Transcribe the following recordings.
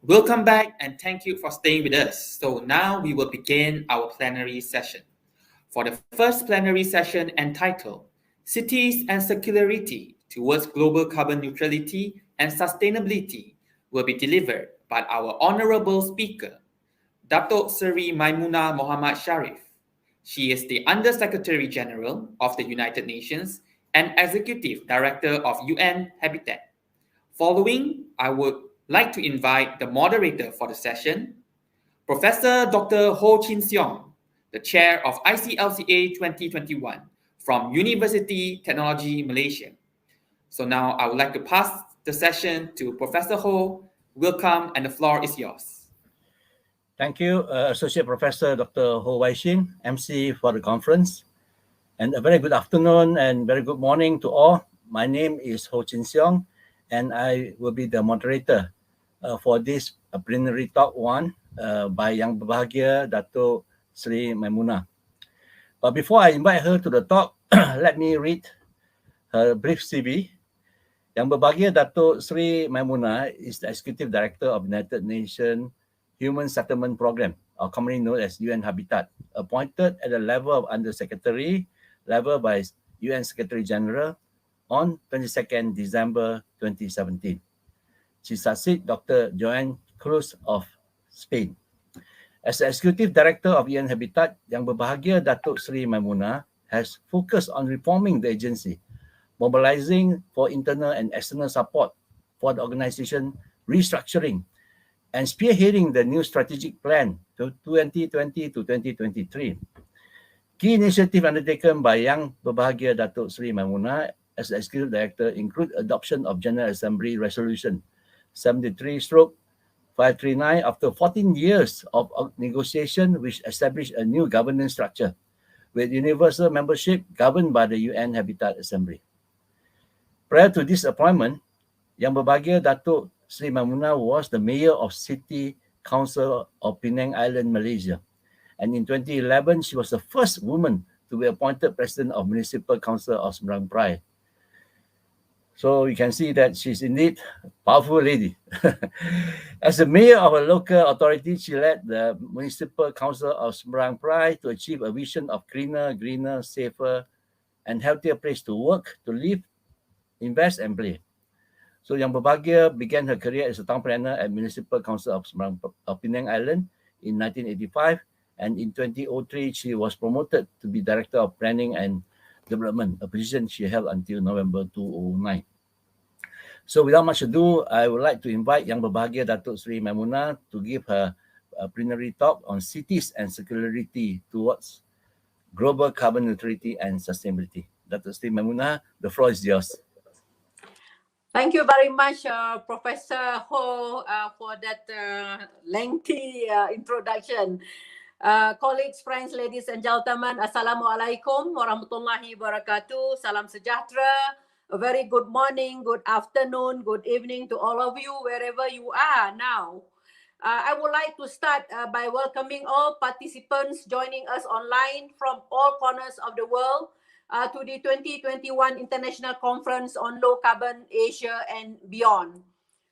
Welcome back and thank you for staying with us. So now we will begin our plenary session. For the first plenary session entitled Cities and Circularity Towards Global Carbon Neutrality and Sustainability will be delivered by our honorable speaker, Dato Seri Maimunah Muhammad Sharif. She is the Under-Secretary General of the United Nations and Executive Director of UN Habitat. Following, I would like to invite the moderator for the session, Professor Dr. Ho Chin Seong, the Chair of ICLCA 2021 from University Technology Malaysia. So now I would like to pass the session to Professor Ho. Welcome and the floor is yours. Thank you, Associate Professor Dr. Ho Wai Shin, MC for the conference. And a very good afternoon and very good morning to all. My name is Ho Chin Seong, and I will be the moderator for this plenary talk 1 by Yang Berbahagia Dato Seri Maimunah. But before I invite her to the talk, let me read her brief CV. Yang Berbahagia Dato Seri Maimunah is the Executive Director of United Nations Human Settlement Program, or commonly known as UN Habitat, appointed at the level of Under-Secretary level by UN Secretary General on 22nd December 2017. She succeeds Dr. Joan Cruz of Spain. As the Executive Director of UN Habitat, Yang Berbahagia Dato Seri Maimunah has focused on reforming the agency, mobilizing for internal and external support for the organization restructuring, and spearheading the new strategic plan to 2020 to 2023. Key initiatives undertaken by Yang Berbahagia Dato Seri Maimunah as the Executive Director include adoption of General Assembly Resolution 73/539 after 14 years of negotiation, which established a new governance structure with universal membership governed by the UN Habitat Assembly. Prior to this appointment, Yang Berbahagia Dato Seri Maimunah was the Mayor of City Council of Penang Island, Malaysia. And in 2011, she was the first woman to be appointed President of Municipal Council of Sembrang Pride. So you can see that she's indeed a powerful lady. As the mayor of a local authority, she led the Municipal Council of Sembrang Pride to achieve a vision of cleaner, greener, safer, and healthier place to work, to live, invest, and play. So Yang Berbahagia began her career as a town planner at Municipal Council of Penang Island in 1985, and in 2003 she was promoted to be Director of Planning and Development, a position she held until November 2009. So without much ado, I would like to invite Yang Berbahagia Dato Seri Maimunah to give her a plenary talk on cities and circularity towards global carbon neutrality and sustainability. Dato Seri Maimunah, the floor is yours. Thank you very much, Professor Ho, for that lengthy introduction. Colleagues, friends, ladies and gentlemen, Assalamualaikum warahmatullahi wabarakatuh. Salam sejahtera. A very good morning, good afternoon, good evening to all of you, wherever you are now. I would like to start by welcoming all participants joining us online from all corners of the world to the 2021 International Conference on Low Carbon Asia and beyond.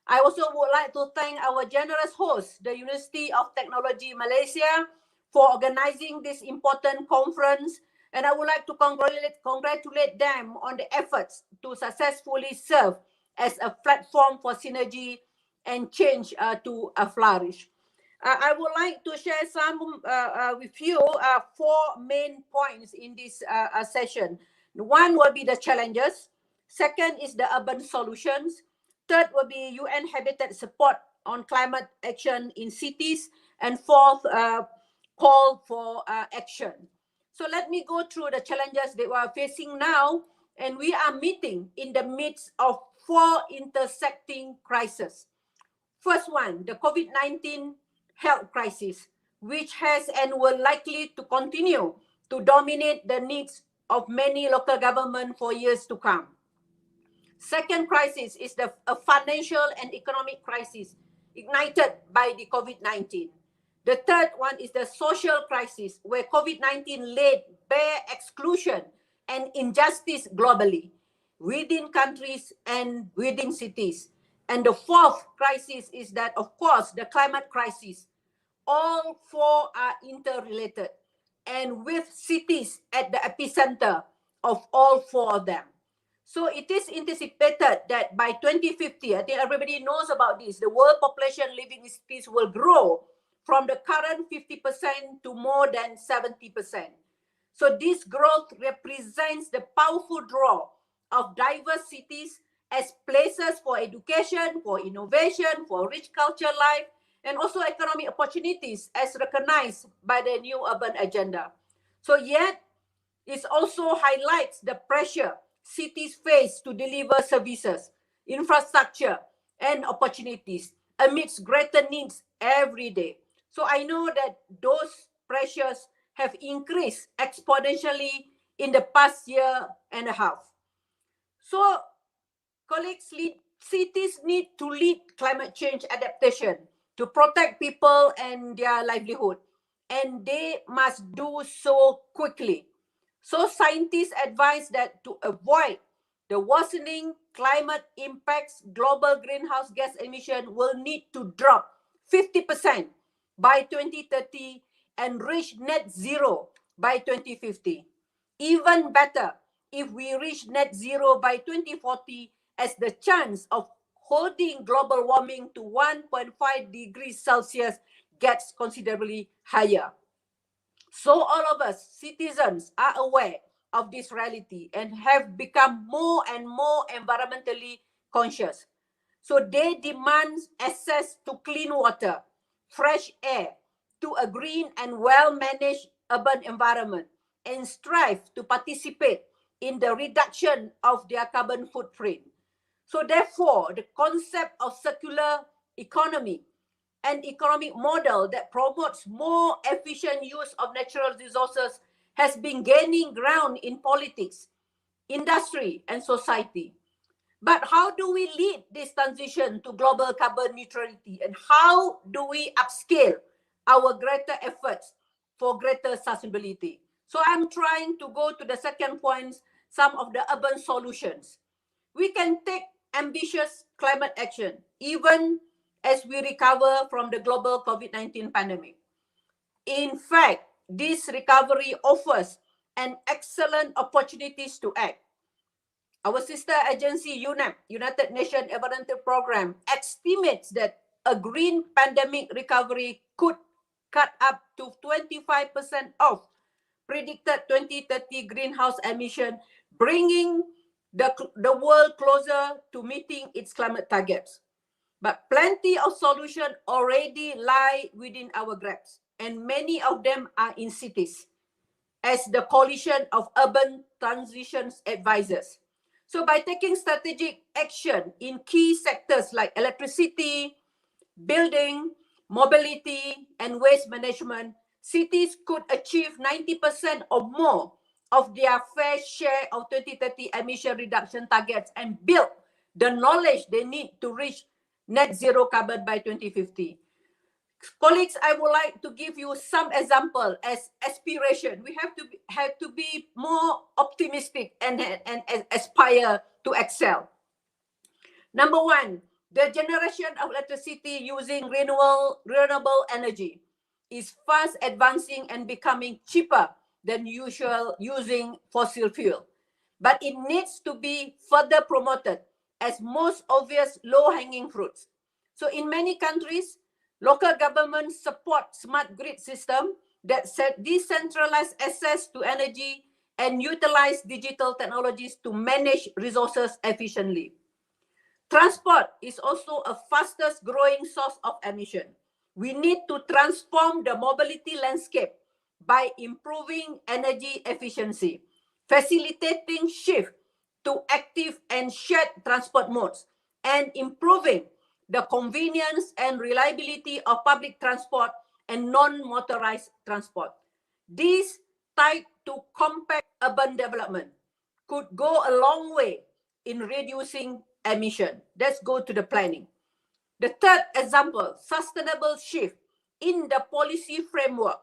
I also would like to thank our generous host, the University of Technology Malaysia, for organizing this important conference, and I would like to congratulate them on the efforts to successfully serve as a platform for synergy and change to flourish. I would like to share some with you 4 main points in this session. One will be the challenges. Second is the urban solutions. Third will be UN Habitat support on climate action in cities. And fourth, call for action. So let me go through the challenges that we are facing now. And we are meeting in the midst of 4 intersecting crises. First one, the COVID-19 health crisis, which has and will likely to continue to dominate the needs of many local governments for years to come. Second crisis is a financial and economic crisis ignited by the COVID-19. The third one is the social crisis, where COVID-19 laid bare exclusion and injustice globally, within countries and within cities. And the fourth crisis is that, of course, the climate crisis. All four are interrelated, and with cities at the epicenter of all four of them. So it is anticipated that by 2050, I think everybody knows about this, the world population living in cities will grow from the current 50% to more than 70%. So this growth represents the powerful draw of diverse cities as places for education, for innovation, for rich cultural life, and also economic opportunities as recognized by the new urban agenda. So yet, it also highlights the pressure cities face to deliver services, infrastructure, and opportunities amidst greater needs every day. So I know that those pressures have increased exponentially in the past year and a half. So, colleagues, cities need to lead climate change adaptation to protect people and their livelihood, and they must do so quickly. So scientists advise that to avoid the worsening climate impacts, global greenhouse gas emission will need to drop 50% by 2030 and reach net zero by 2050. Even better, if we reach net zero by 2040, as the chance of holding global warming to 1.5 degrees Celsius gets considerably higher. So all of us, citizens, are aware of this reality and have become more and more environmentally conscious. So they demand access to clean water, fresh air, to a green and well-managed urban environment, and strive to participate in the reduction of their carbon footprint. So therefore, the concept of circular economy, an economic model that promotes more efficient use of natural resources, has been gaining ground in politics, industry, and society. But how do we lead this transition to global carbon neutrality, and how do we upscale our greater efforts for greater sustainability? So I'm trying to go to the second point, some of the urban solutions. We can take ambitious climate action even as we recover from the global COVID-19 pandemic. In fact, this recovery offers an excellent opportunities to act. Our sister agency, UNEP, United Nations Environmental Programme, estimates that a green pandemic recovery could cut up to 25% of predicted 2030 greenhouse emission, bringing the world closer to meeting its climate targets. But plenty of solutions already lie within our grasp, and many of them are in cities, as the Coalition of Urban Transitions advises. So by taking strategic action in key sectors like electricity, building, mobility, and waste management, cities could achieve 90% or more of their fair share of 2030 emission reduction targets and build the knowledge they need to reach net zero carbon by 2050. Colleagues, I would like to give you some example as aspiration. We have to be more optimistic and aspire to excel. Number one, the generation of electricity using renewable energy is fast advancing and becoming cheaper than usual using fossil fuel. But it needs to be further promoted as most obvious low-hanging fruits. So in many countries, local governments support smart grid system that set decentralized access to energy and utilize digital technologies to manage resources efficiently. Transport is also a fastest growing source of emission. We need to transform the mobility landscape by improving energy efficiency, facilitating shift to active and shared transport modes, and improving the convenience and reliability of public transport and non-motorized transport. These tied to compact urban development could go a long way in reducing emission. Let's go to the planning. The third example, sustainable shift in the policy framework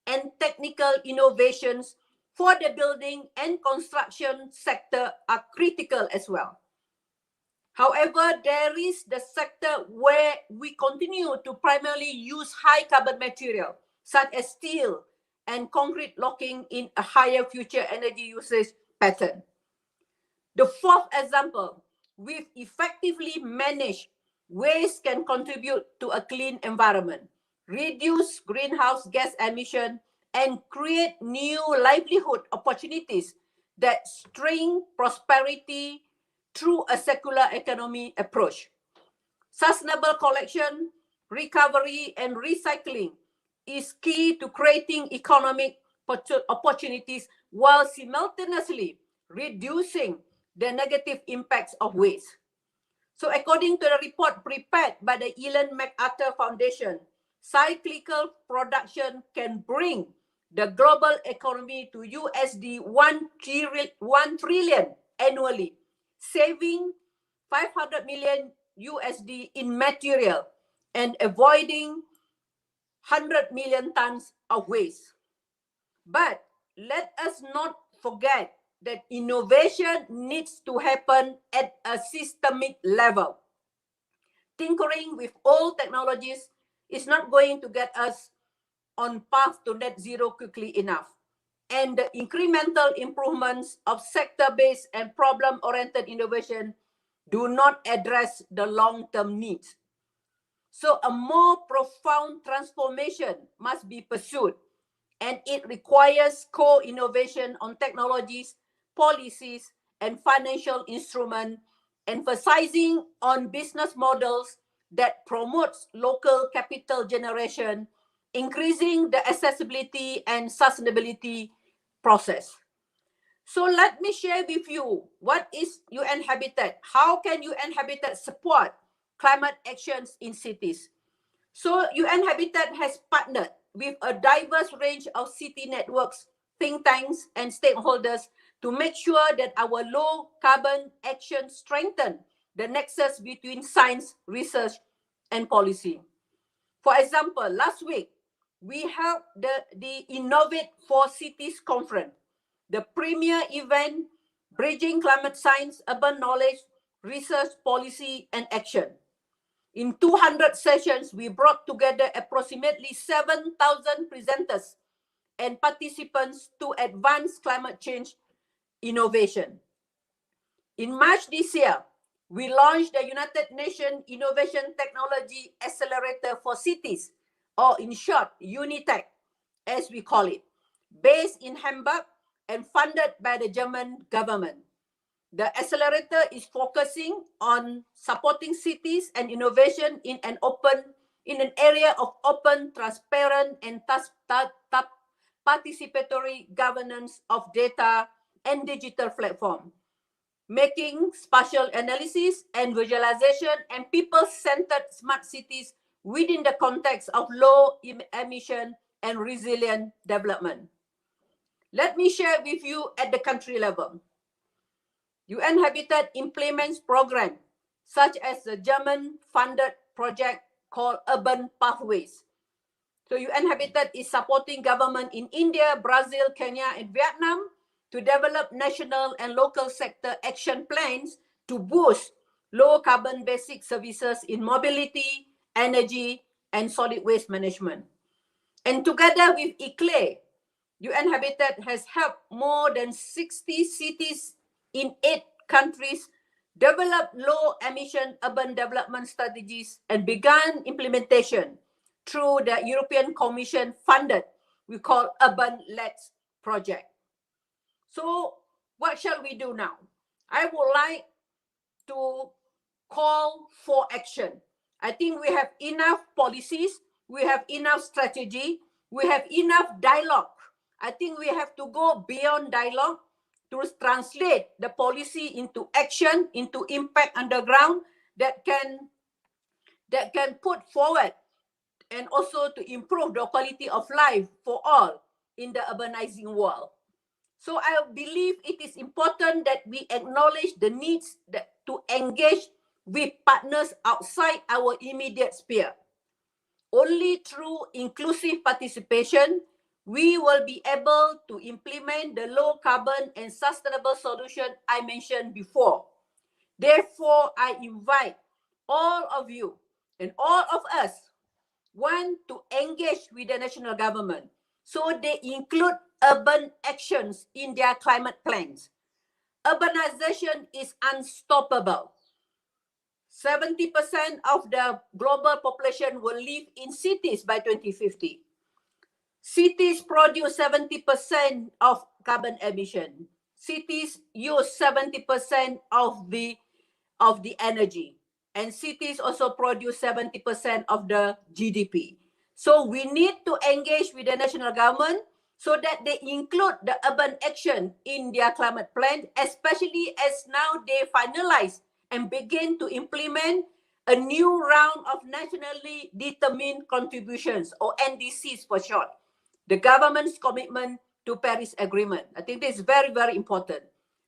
and technical innovations for the building and construction sector are critical as well. However, there is the sector where we continue to primarily use high carbon material, such as steel and concrete, locking in a higher future energy usage pattern. The fourth example, we've effectively managed waste can contribute to a clean environment, reduce greenhouse gas emission, and create new livelihood opportunities that string prosperity through a circular economy approach. Sustainable collection, recovery, and recycling is key to creating economic opportunities while simultaneously reducing the negative impacts of waste. So according to the report prepared by the Ellen MacArthur Foundation, cyclical production can bring the global economy to USD 1 trillion annually, saving 500 million USD in material and avoiding 100 million tons of waste. But let us not forget that innovation needs to happen at a systemic level. Tinkering with old technologies is not going to get us on path to net zero quickly enough. And the incremental improvements of sector-based and problem-oriented innovation do not address the long-term needs. So a more profound transformation must be pursued, and it requires co-innovation on technologies, policies, and financial instruments, emphasizing on business models that promotes local capital generation, increasing the accessibility and sustainability process. So let me share with you what is UN Habitat. How can UN Habitat support climate actions in cities? So UN Habitat has partnered with a diverse range of city networks, think tanks, and stakeholders to make sure that our low carbon actions strengthen the nexus between science, research, and policy. For example, last week, we held the Innovate for Cities conference, the premier event bridging climate science, urban knowledge, research, policy, and action. In 200 sessions, we brought together approximately 7,000 presenters and participants to advance climate change innovation. In March this year, we launched the United Nations Innovation Technology Accelerator for Cities, or in short, UNITEC, as we call it, based in Hamburg and funded by the German government. The accelerator is focusing on supporting cities and innovation in an area of open, transparent, and participatory governance of data and digital platform, making spatial analysis and visualization and people-centered smart cities within the context of low emission and resilient development. Let me share with you at the country level. UN Habitat implements programs such as the German-funded project called Urban Pathways. So UN Habitat is supporting government in India, Brazil, Kenya, and Vietnam to develop national and local sector action plans to boost low-carbon basic services in mobility, energy, and solid waste management. And together with ICLCA', UN Habitat has helped more than 60 cities in 8 countries develop low-emission urban development strategies and began implementation through the European Commission funded, we call Urban-led project. So what shall we do now? I would like to call for action. I think we have enough policies, we have enough strategy, we have enough dialogue. I think we have to go beyond dialogue to translate the policy into action, into impact on the ground that can put forward and also to improve the quality of life for all in the urbanizing world. So I believe it is important that we acknowledge the needs to engage with partners outside our immediate sphere. Only through inclusive participation, we will be able to implement the low carbon and sustainable solution I mentioned before. Therefore, I invite all of you and all of us want to engage with the national government so they include urban actions in their climate plans. Urbanization is unstoppable. 70% of the global population will live in cities by 2050. Cities produce 70% of carbon emission. Cities use 70% of the energy. And cities also produce 70% of the GDP. So we need to engage with the national government so that they include the urban action in their climate plan, especially as now they finalize and begin to implement a new round of nationally determined contributions, or NDCs for short. The government's commitment to Paris Agreement. I think this is very, very important.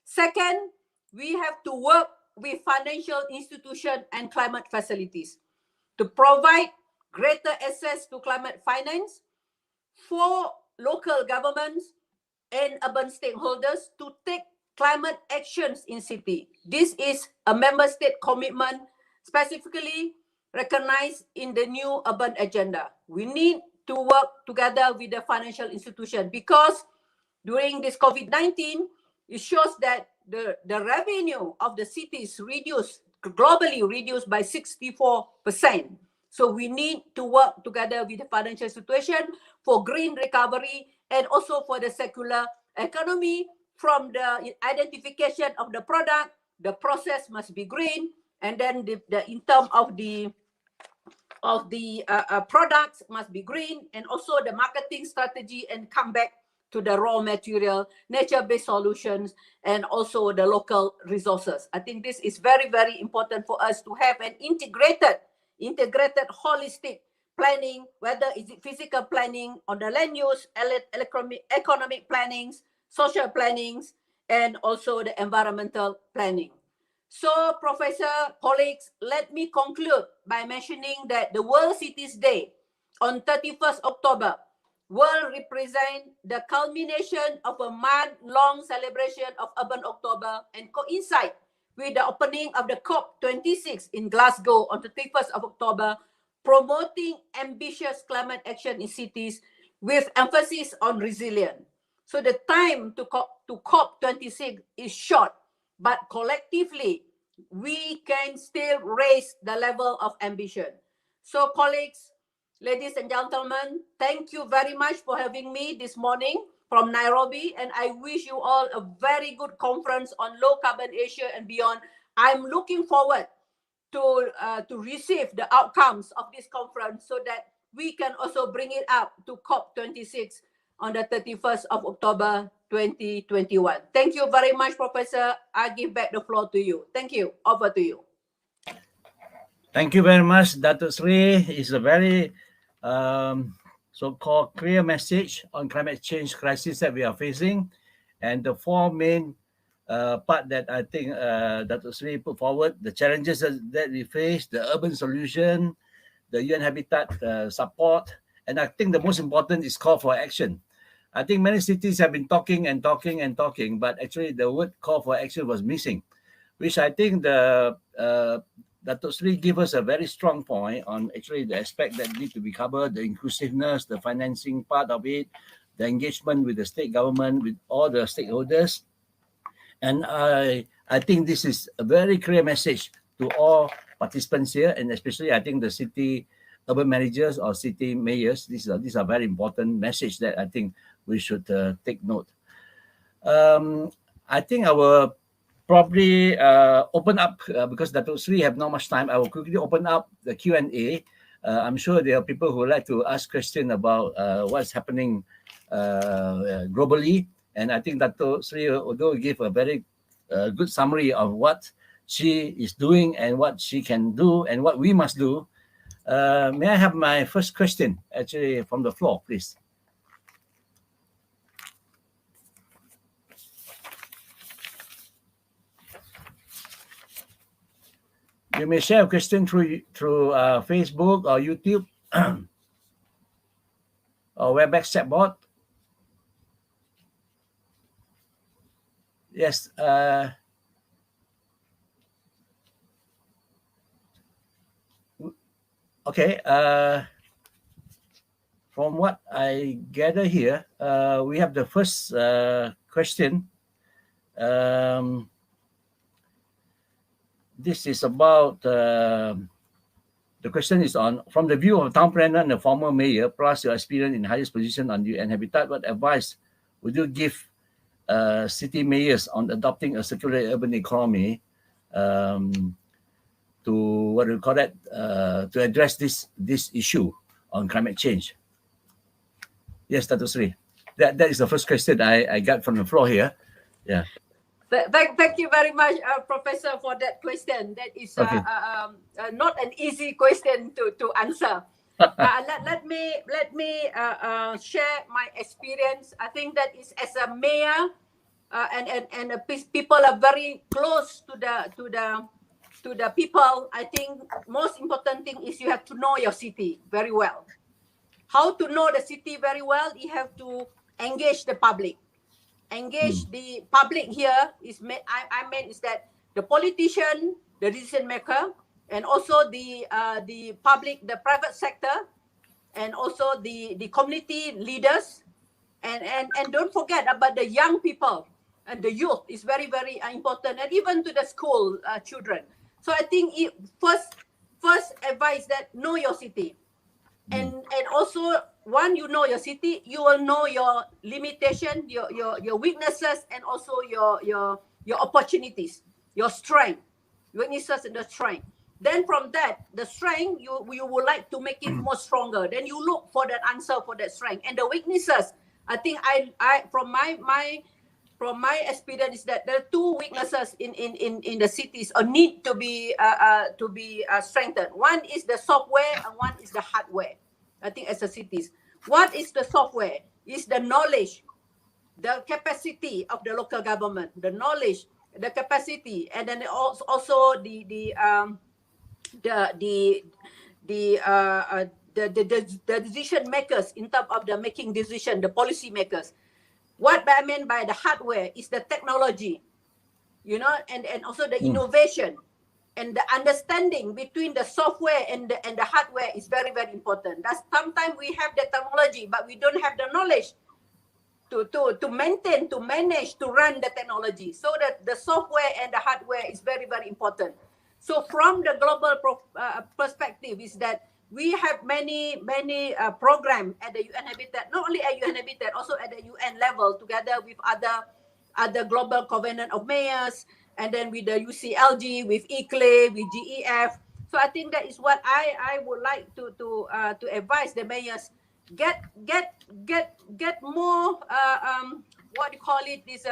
Second, we have to work with financial institutions and climate facilities to provide greater access to climate finance for local governments and urban stakeholders to take climate actions in city. This is a member state commitment specifically recognized in the new urban agenda. We need to work together with the financial institution because during this COVID-19, it shows that the revenue of the cities globally reduced by 64%. So we need to work together with the financial situation for green recovery and also for the circular economy. From the identification of the product, the process must be green, and then in terms of the products must be green, and also the marketing strategy, and come back to the raw material, nature-based solutions, and also the local resources. I think this is very, very important for us to have an integrated, holistic planning, whether it's physical planning on the land use, economic plannings, social plannings, and also the environmental planning. So, Professor, colleagues, let me conclude by mentioning that the World Cities Day on 31st October will represent the culmination of a month-long celebration of Urban October and coincide with the opening of the COP26 in Glasgow on the 31st of October, promoting ambitious climate action in cities with emphasis on resilience. So the time to COP26 is short, but collectively, we can still raise the level of ambition. So colleagues, ladies and gentlemen, thank you very much for having me this morning from Nairobi, and I wish you all a very good conference on low carbon Asia and beyond. I'm looking forward to receive the outcomes of this conference so that we can also bring it up to COP26 on the 31st of October 2021. Thank you very much, Professor. I give back the floor to you. Thank you. Over to you. Thank you very much, Dato Seri. It's a very so-called clear message on climate change crisis that we are facing. And the four main part that I think Dato Seri put forward, the challenges that we face, the urban solution, the UN Habitat support, and I think the most important is call for action. I think many cities have been talking, but actually the word call for action was missing, which I think Dato Seri gave us a very strong point on actually the aspect that need to be covered, the inclusiveness, the financing part of it, the engagement with the state government, with all the stakeholders. And I think this is a very clear message to all participants here, and especially I think the city urban managers or city mayors. These are very important message that I think we should take note. I think I will probably open up because Dato Seri have not much time. I will quickly open up the Q&A. I'm sure there are people who would like to ask questions about what's happening globally. And I think Dato Seri, although give a very good summary of what she is doing and what she can do and what we must do, may I have my first question actually from the floor, please? You may share a question through Facebook or YouTube or WebEx chatbot. Yes. Okay. From what I gather here, we have the first question. This is about, the question is on, from the view of a town planner and a former mayor, plus your experience in highest position on UN Habitat, what advice would you give city mayors on adopting a circular urban economy to, what do you call that, to address this issue on climate change? Yes, Dato Seri. That is the first question I got from the floor here. Yeah. Thank you very much, Professor, for that question. That is Okay. not an easy question to answer. Let me share my experience. I think that is, as a mayor, and people are very close to the people. I think most important thing is you have to know your city very well. How to know the city very well? You have to engage the public. Engage the public here is I mean is that the politician, the decision maker, and also the public, the private sector, and also the community leaders, and don't forget about the young people and the youth is very, very important, and even to the school children. So I think first advice that know your city. And also, when you know your city, you will know your limitation, your weaknesses, and also your opportunities, your strength, weaknesses and the strength. Then from that, the strength you would like to make it more stronger. Then you look for that answer for that strength. And the weaknesses, I think I from my experience is that there are two weaknesses in the cities or need to be strengthened. One is the software and one is the hardware. I think as a cities, what is the software? Is the knowledge, the capacity of the local government, the knowledge, the capacity, and then also the decision makers in terms of the making decision, the policy makers. What I mean by the hardware is the technology, and also the innovation and the understanding between the software and the hardware is very, very important. That's sometimes we have the technology, but we don't have the knowledge to maintain, to manage, to run the technology. So that the software and the hardware is very, very important. So from the global perspective is that we have many programs at the UN Habitat, not only at UN Habitat, also at the UN level, together with other global covenant of mayors, and then with the ICLG, with ICLCA', with GEF. So I think that is what I would like to advise the mayors. Get more what you call it, this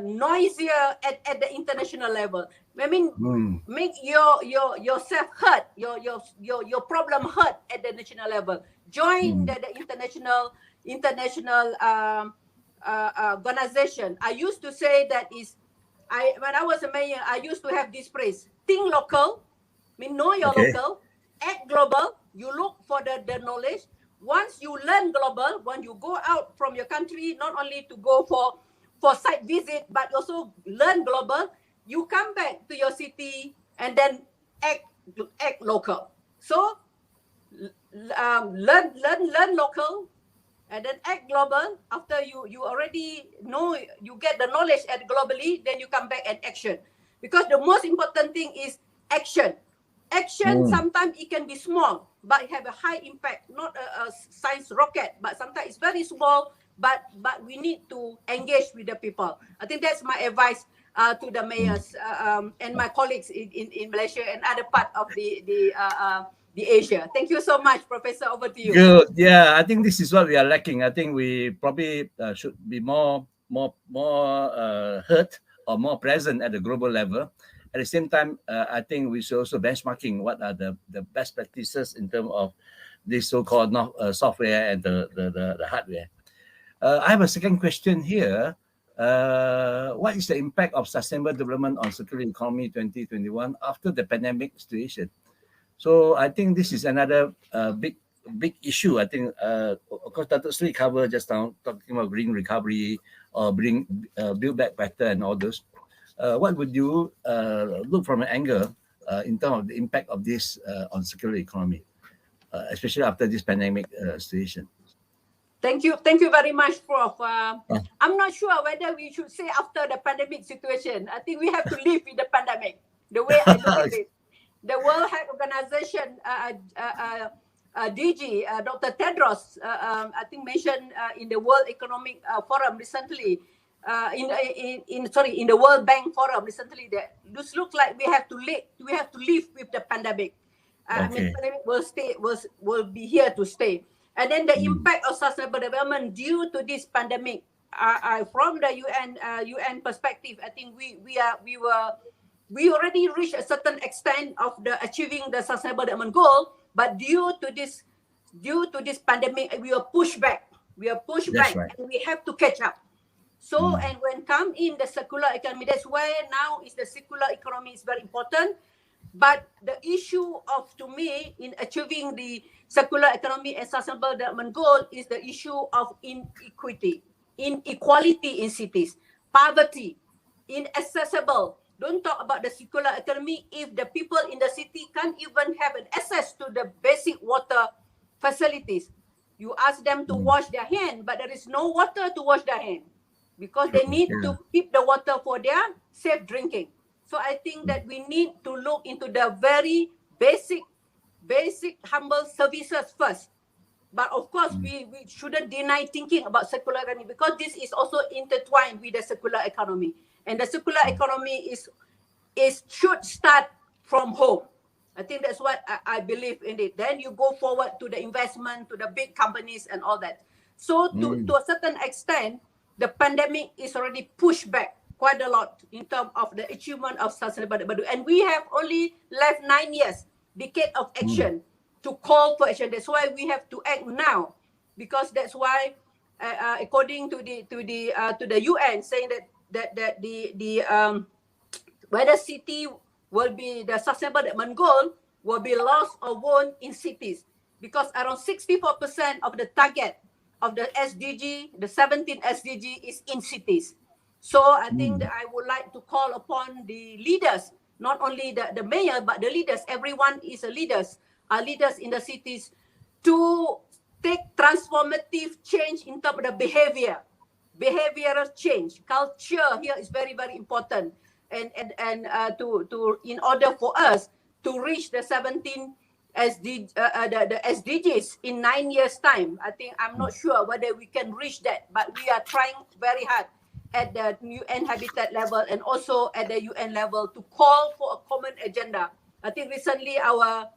noisier at the international level. I mean, make yourself heard, your problem heard at the national level. Join the international organization. I used to say that is, when I was a mayor, I used to have this phrase: think local, mean know your local, act global. You look for the knowledge. Once you learn global, when you go out from your country, not only to go for site visit, but also learn global, you come back to your city and then act local. So learn local and then act global. After you already know, you get the knowledge at globally, then you come back and action. Because the most important thing is action. Action, sometimes it can be small, but it have a high impact, not a science rocket, but sometimes it's very small, but we need to engage with the people. I think that's my advice to the mayors and my colleagues in Malaysia and other part of the Asia. Thank you so much, Professor. Over to you. Good. Yeah, I think this is what we are lacking. I think we probably should be more heard or more present at the global level. At the same time, I think we should also benchmarking what are the best practices in terms of this so-called software and the hardware. I have a second question here. What is the impact of sustainable development on circular economy 2021 after the pandemic situation? So I think this is another big issue. I think, of course, Dato Seri covered just now, talking about green recovery or build back better and all those. What would you look from an angle in terms of the impact of this on circular economy, especially after this pandemic situation? Thank you very much, Prof. I'm not sure whether we should say after the pandemic situation. I think we have to live with the pandemic. The way I look at it, the World Health Organization DG Dr. Tedros, I think mentioned in the World Economic Forum recently, in the World Bank Forum recently, that this looks like we have to live with the pandemic. I mean, pandemic will be here to stay. And then the impact of sustainable development due to this pandemic, from the UN perspective, I think we already reached a certain extent of the achieving the sustainable development goal, but due to this pandemic, we are pushed back. Right. And we have to catch up. So, and when come in the circular economy, that's why now is the circular economy is very important. But the issue of, to me, in achieving the circular economy and sustainable development goal is the issue of inequality in cities, poverty, inaccessible. Don't talk about the circular economy if the people in the city can't even have an access to the basic water facilities. You ask them to wash their hand, but there is no water to wash their hand because they need to keep the water for their safe drinking. So I think that we need to look into the very basic humble services first. But of course, we shouldn't deny thinking about circular economy because this is also intertwined with the circular economy. And the circular economy should start from home. I think that's what I believe in it. Then you go forward to the investment, to the big companies and all that. So to a certain extent, the pandemic is already pushed back quite a lot in terms of the achievement of sustainable development. And we have only left 9 years, decade of action to call for action. That's why we have to act now, because that's why, according to the UN, saying that the whether city will be the sustainable development goal will be lost or won in cities, because around 64% of the target of the SDG, the 17 SDG, is in cities. So I think that I would like to call upon the leaders, not only the mayor, but the leaders. Everyone is a leaders in the cities, to take transformative change in terms of the behavioral change. Culture here is very, very important. And to in order for us to reach the 17 the SDGs in 9 years' time, I think I'm not sure whether we can reach that, but we are trying very hard at the UN Habitat level and also at the UN level to call for a common agenda. I think recently our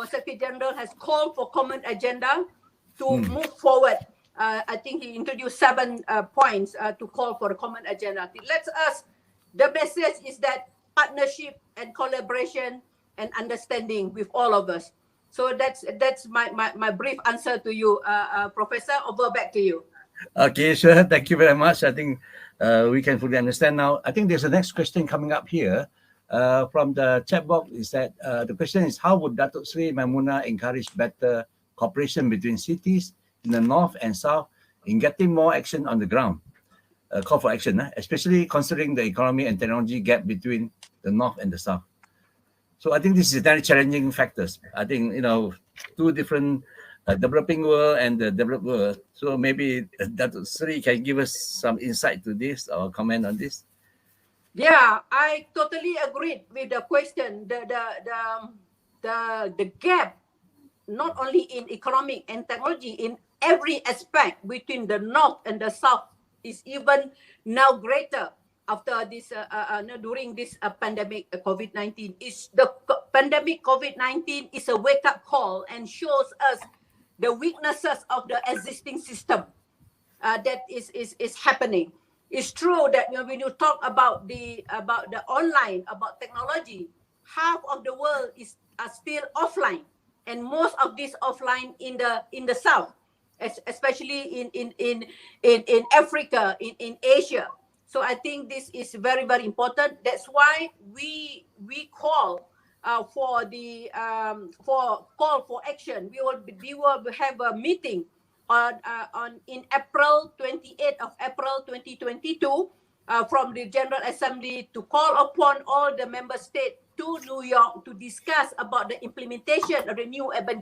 Secretary General has called for common agenda to move forward. I think he introduced 7 points to call for a common agenda. I think the message is that partnership and collaboration and understanding with all of us. So that's my brief answer to you, Professor. Over back to you. Okay, sure. Thank you very much. I think we can fully understand now. I think there's a next question coming up here from the chat box. Is that the question is, how would Dato Sri Maimunah encourage better cooperation between cities in the north and south in getting more action on the ground? Call for action, especially considering the economy and technology gap between the north and the south. So I think this is very challenging factors. I think, two different developing world and the developed world. So maybe Dato Sri can give us some insight to this or comment on this. Yeah, I totally agree with the question. The gap, not only in economic and technology, in every aspect between the north and the south, is even now greater after this during this pandemic COVID-19. The pandemic COVID-19 is a wake-up call and shows us the weaknesses of the existing system that is happening. It's true that when you talk about the online, about technology, half of the world are still offline, and most of this offline in the south, especially in Africa, in Asia. So I think this is very, very important. That's why we call for action. We will have a meeting in April 28th of April 2022 from the General Assembly to call upon all the member states to New York to discuss about the implementation of the new urban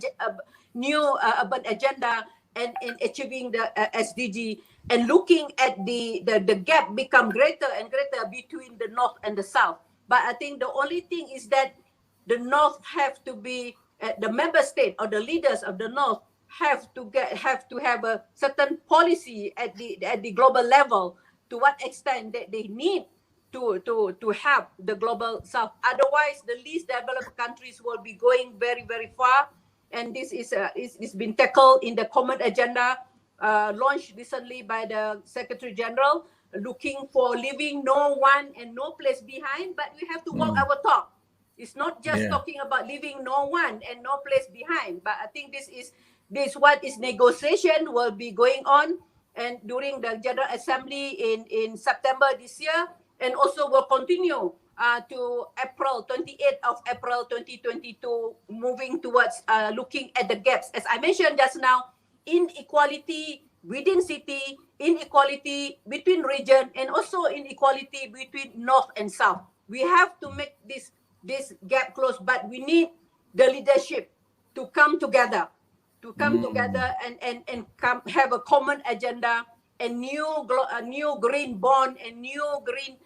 agenda and achieving the SDG, and looking at the gap become greater and greater between the North and the South. But I think the only thing is that the North have to be, the member state or the leaders of the North have to have a certain policy at the global level, to what extent that they need to help the global South. Otherwise, the least developed countries will be going very, very far. And this is been tackled in the common agenda launched recently by the Secretary General, looking for leaving no one and no place behind. But we have to walk our talk. It's not just talking about leaving no one and no place behind. But I think this what is negotiation will be going on, and during the General Assembly in September this year, and also will continue to April 28th of April 2022, moving towards looking at the gaps. As I mentioned just now, inequality within city, inequality between region, and also inequality between North and South. We have to make this gap close, but we need the leadership to come together, and come have a common agenda, a new green bond, and new green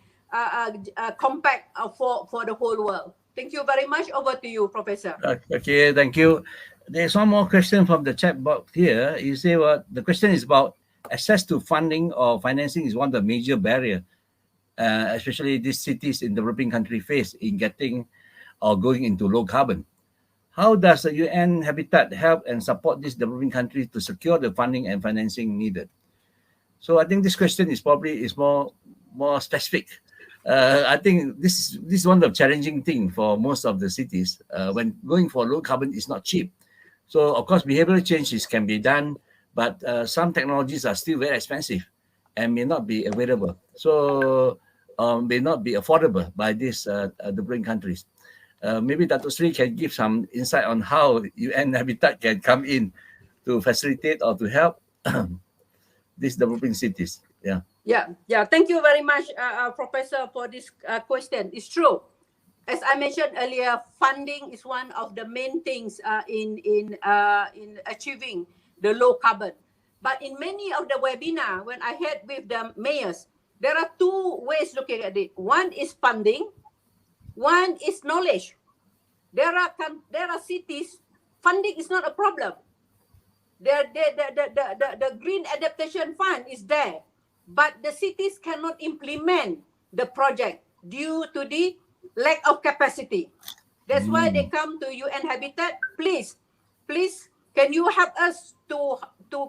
compact for the whole world. Thank you very much. Over to you, Professor. Okay, thank you. There's one more question from the chat box here. You say the question is about access to funding or financing is one of the major barriers, especially these cities in developing country face in getting or going into low carbon. How does the UN Habitat help and support these developing countries to secure the funding and financing needed? So I think this question is more specific. I think this is one of the challenging things for most of the cities. When going for low carbon is not cheap. So of course, behavioral changes can be done, but some technologies are still very expensive and may not be available. So may not be affordable by these developing countries. Maybe Dato Seri can give some insight on how UN Habitat can come in to facilitate or to help these developing cities. Yeah. Thank you very much, Professor, for this question. It's true. As I mentioned earlier, funding is one of the main things in achieving the low carbon. But in many of the webinar, when I had with the mayors, there are two ways looking at it. One is funding. One is knowledge. There are cities, funding is not a problem. The Green Adaptation Fund is there, but the cities cannot implement the project due to the lack of capacity. That's why they come to UN Habitat. Please, can you help us to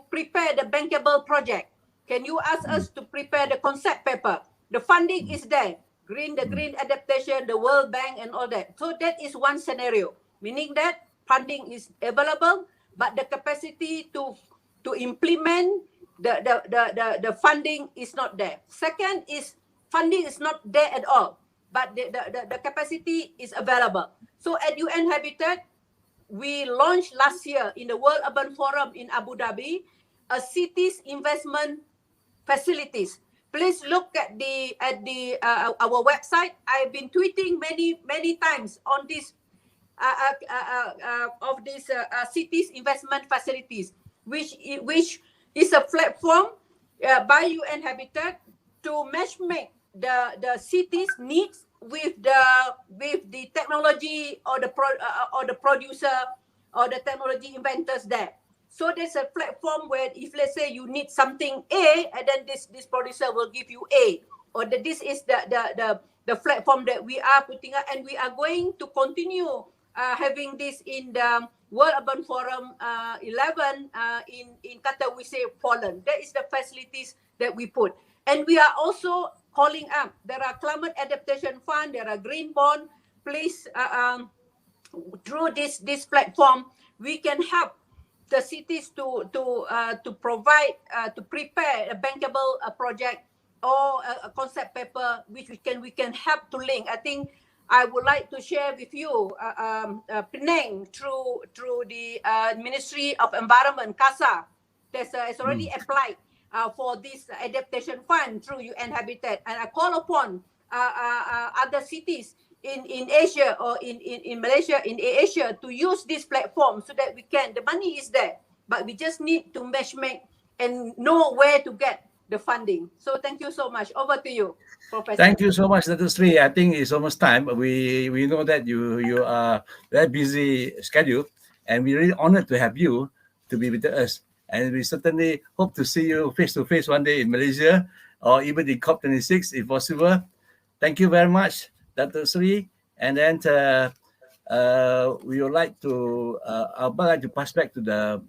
prepare the bankable project? Can you ask us to prepare the concept paper? The funding is there. The green adaptation, the World Bank, and all that. So that is one scenario, meaning that funding is available, but the capacity to implement the funding is not there. Second is funding is not there at all, but the capacity is available. So at UN Habitat, we launched last year in the World Urban Forum in Abu Dhabi a cities investment facilities. Please look at our website. I've been tweeting many times on this of these cities investment facilities, which is a platform by UN Habitat to matchmake the cities' needs with the technology or the producer or the technology inventors there. So there's a platform where if let's say you need something A, and then this producer will give you A, or this is the platform that we are putting up, and we are going to continue having this in the World Urban Forum 11 in Katowice, Poland. That is the facilities that we put, and we are also calling up. There are climate adaptation fund, there are green bond. Please, through this platform, we can help the cities to provide to prepare a bankable project or a concept paper which we can help to link. I think I would like to share with you Penang through the Ministry of Environment, CASA, has already applied for this adaptation fund through UN Habitat, and I call upon other cities in Asia or in Malaysia, in Asia, to use this platform so that we can, the money is there, but we just need to matchmake and know where to get the funding. So thank you so much. Over to you, Professor. Thank you so much, Dato Sri. I think it's almost time. We know that you are very busy schedule, and we're really honored to have you to be with us. And we certainly hope to see you face to face one day in Malaysia or even in COP26 if possible. Thank you very much, Dato Sri. And then we would like to I would like to pass back to the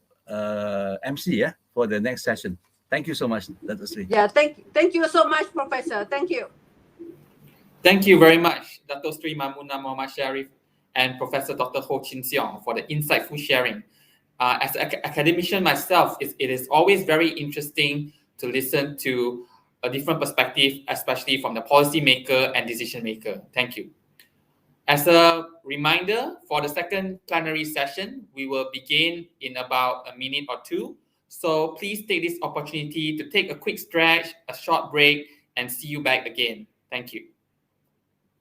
MC for the next session. Thank you so much, Dato Sri. Yeah, thank you so much, Professor. Thank you. Thank you very much, Dato Sri Maimunah Muhammad Sharif and Professor Dr. Ho Chin Siong for the insightful sharing. As an academician myself, it is always very interesting to listen to a different perspective, especially from the policymaker and decision maker. Thank you. As a reminder, for the second plenary session, we will begin in about a minute or two. So please take this opportunity to take a quick stretch, a short break, and see you back again. Thank you.